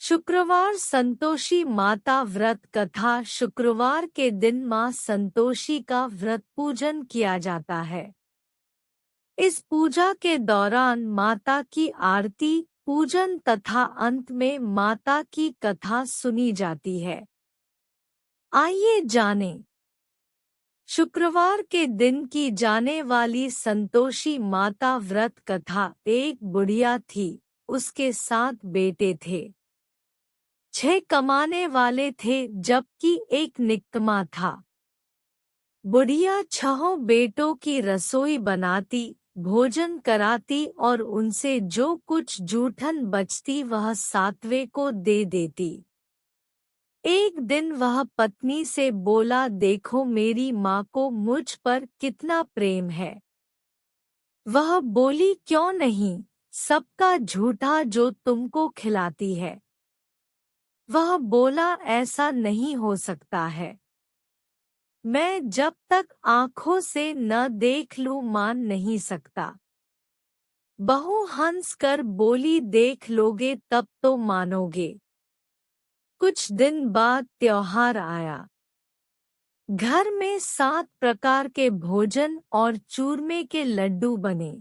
शुक्रवार संतोषी माता व्रत कथा। शुक्रवार के दिन मां संतोषी का व्रत पूजन किया जाता है। इस पूजा के दौरान माता की आरती, पूजन तथा अंत में माता की कथा सुनी जाती है। आइए जानें। शुक्रवार के दिन की जाने वाली संतोषी माता व्रत कथा। एक बुढ़िया थी, उसके 7 बेटे थे। 6 कमाने वाले थे जबकि एक निकम्मा था। बुढ़िया 6 बेटों की रसोई बनाती, भोजन कराती और उनसे जो कुछ जूठन बचती वह 7वें को दे देती। एक दिन वह पत्नी से बोला, देखो मेरी माँ को मुझ पर कितना प्रेम है। वह बोली, क्यों नहीं, सबका झूठा जो तुमको खिलाती है। वह बोला, ऐसा नहीं हो सकता है। मैं जब तक आँखों से न देख लूं मान नहीं सकता। बहू हंस कर बोली, देख लोगे तब तो मानोगे। कुछ दिन बाद त्योहार आया। घर में 7 प्रकार के भोजन और चूरमे के लड्डू बने।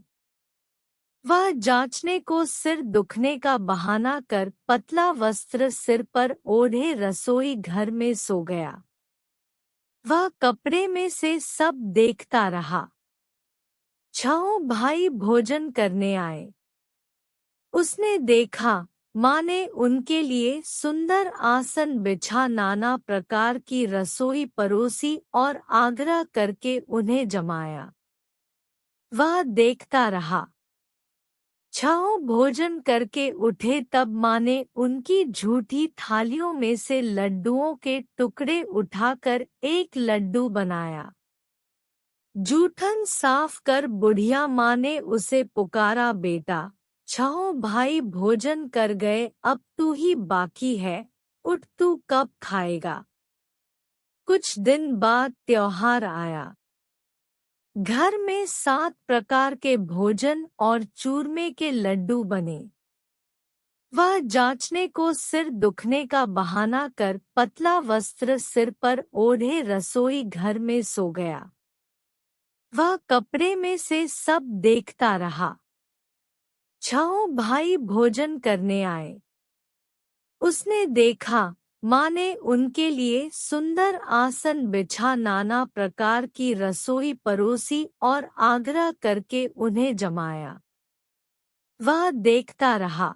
वह जांचने को सिर दुखने का बहाना कर पतला वस्त्र सिर पर ओढ़े रसोई घर में सो गया। वह कपड़े में से सब देखता रहा। 6 भाई भोजन करने आए। उसने देखा, माँ ने उनके लिए सुंदर आसन बिछा नाना प्रकार की रसोई परोसी और आग्रह करके उन्हें जमाया। वह देखता रहा। 6 भोजन करके उठे तब माँ ने उनकी झूठी थालियों में से लड्डुओं के टुकड़े उठाकर एक लड्डू बनाया। जूठन साफ कर बुढ़िया माँ ने उसे पुकारा, बेटा 6 भाई भोजन कर गए, अब तू ही बाकी है, उठ तू कब खाएगा। कुछ दिन बाद त्योहार आया। घर में 7 प्रकार के भोजन और चूरमे के लड्डू बने। वह जांचने को सिर दुखने का बहाना कर पतला वस्त्र सिर पर ओढ़े रसोई घर में सो गया। वह कपड़े में से सब देखता रहा। 6 भाई भोजन करने आए। उसने देखा, माँ ने उनके लिए सुंदर आसन बिछा नाना प्रकार की रसोई परोसी और आग्रह करके उन्हें जमाया। वह देखता रहा।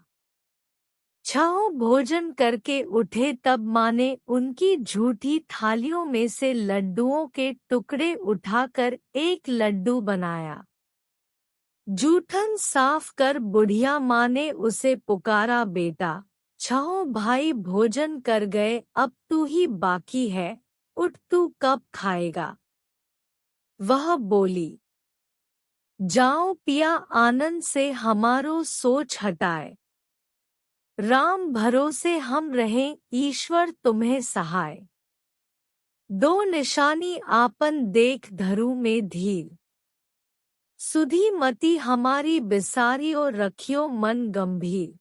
6 भोजन करके उठे तब माँ ने उनकी झूठी थालियों में से लड्डुओं के टुकड़े उठाकर एक लड्डू बनाया। जूठन साफ कर बुढ़िया माँ ने उसे पुकारा, बेटा 6 भाई भोजन कर गए, अब तू ही बाकी है, उठ तू कब खाएगा। वह बोली, जाओ पिया आनंद से हमारो सोच हटाए। राम भरोसे हम रहें, ईश्वर तुम्हें सहाय। 2 निशानी आपन देख धरू में धीर। सुधी मति हमारी बिसारी और रखियो मन गंभीर।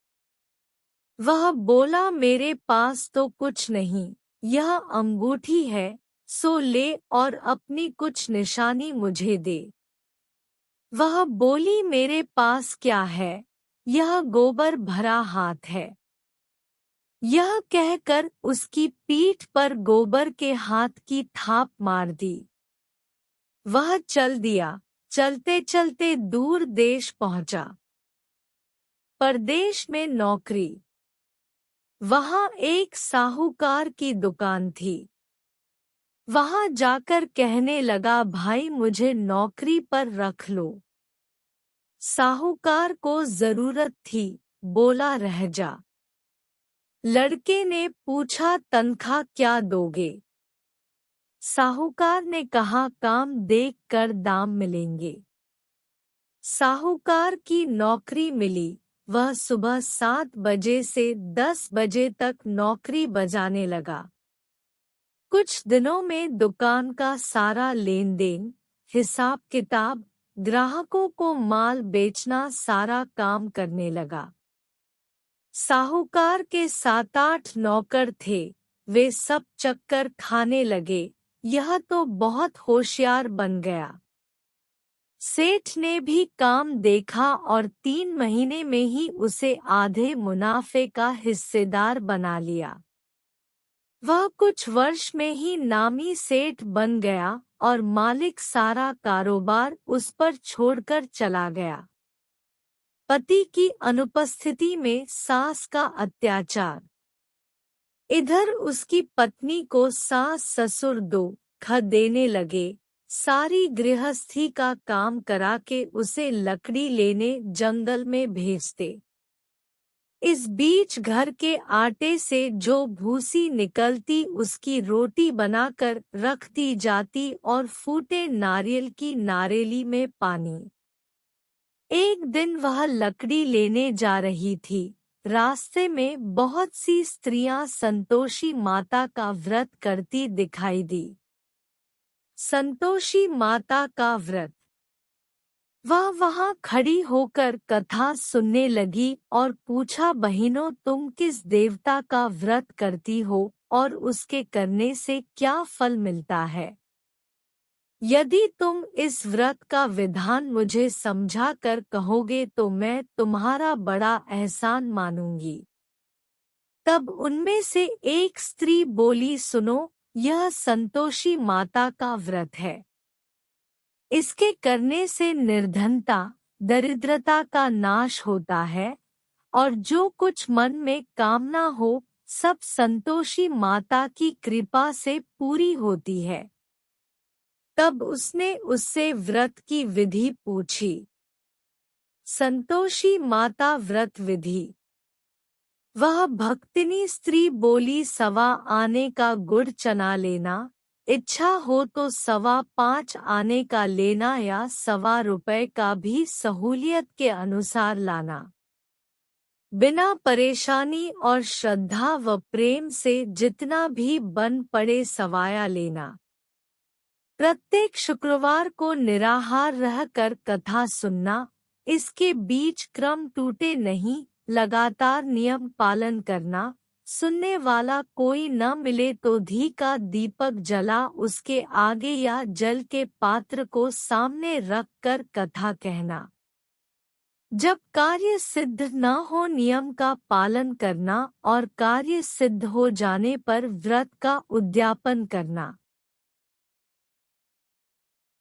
वह बोला, मेरे पास तो कुछ नहीं, यह अंगूठी है, सो ले और अपनी कुछ निशानी मुझे दे। वह बोली, मेरे पास क्या है, यह गोबर भरा हाथ है। यह कहकर उसकी पीठ पर गोबर के हाथ की थाप मार दी। वह चल दिया। चलते चलते दूर देश पहुंचा। परदेश में नौकरी। वहां एक साहूकार की दुकान थी। वहां जाकर कहने लगा, भाई मुझे नौकरी पर रख लो। साहूकार को जरूरत थी, बोला रह जा। लड़के ने पूछा, तनख्वाह क्या दोगे। साहूकार ने कहा, काम देख कर दाम मिलेंगे। साहूकार की नौकरी मिली। वह सुबह 7 बजे से 10 बजे तक नौकरी बजाने लगा। कुछ दिनों में दुकान का सारा लेन देन, हिसाब किताब, ग्राहकों को माल बेचना सारा काम करने लगा। साहूकार के 7-8 नौकर थे, वे सब चक्कर खाने लगे, यह तो बहुत होशियार बन गया। सेठ ने भी काम देखा और 3 महीने में ही उसे आधे मुनाफे का हिस्सेदार बना लिया। वह कुछ वर्ष में ही नामी सेठ बन गया और मालिक सारा कारोबार उस पर छोड़कर चला गया। पति की अनुपस्थिति में सास का अत्याचार। इधर उसकी पत्नी को सास ससुर दुख देने लगे, सारी गृहस्थी का काम करा के उसे लकड़ी लेने जंगल में भेजते। इस बीच घर के आटे से जो भूसी निकलती उसकी रोटी बनाकर रख दी जाती और फूटे नारियल की नारेली में पानी। एक दिन वह लकड़ी लेने जा रही थी। रास्ते में बहुत सी स्त्रियां संतोषी माता का व्रत करती दिखाई दी। संतोषी माता का व्रत। वह वहां खड़ी होकर कथा सुनने लगी और पूछा, बहनों तुम किस देवता का व्रत करती हो और उसके करने से क्या फल मिलता है? यदि तुम इस व्रत का विधान मुझे समझा कर कहोगे तो मैं तुम्हारा बड़ा एहसान मानूंगी। तब उनमें से एक स्त्री बोली, सुनो, यह संतोषी माता का व्रत है। इसके करने से निर्धनता, दरिद्रता का नाश होता है और जो कुछ मन में कामना हो सब संतोषी माता की कृपा से पूरी होती है। तब उसने उससे व्रत की विधि पूछी। संतोषी माता व्रत विधि। वह भक्तिनी स्त्री बोली, 1.25 आने का गुड़ चना लेना, इच्छा हो तो 5.25 आने का लेना या 1.25 रुपए का भी सहूलियत के अनुसार लाना। बिना परेशानी और श्रद्धा व प्रेम से जितना भी बन पड़े सवाया लेना। प्रत्येक शुक्रवार को निराहार रहकर कथा सुनना, इसके बीच क्रम टूटे नहीं, लगातार नियम पालन करना। सुनने वाला कोई न मिले तो घी का दीपक जला उसके आगे या जल के पात्र को सामने रख कर कथा कहना। जब कार्य सिद्ध न हो नियम का पालन करना और कार्य सिद्ध हो जाने पर व्रत का उद्यापन करना।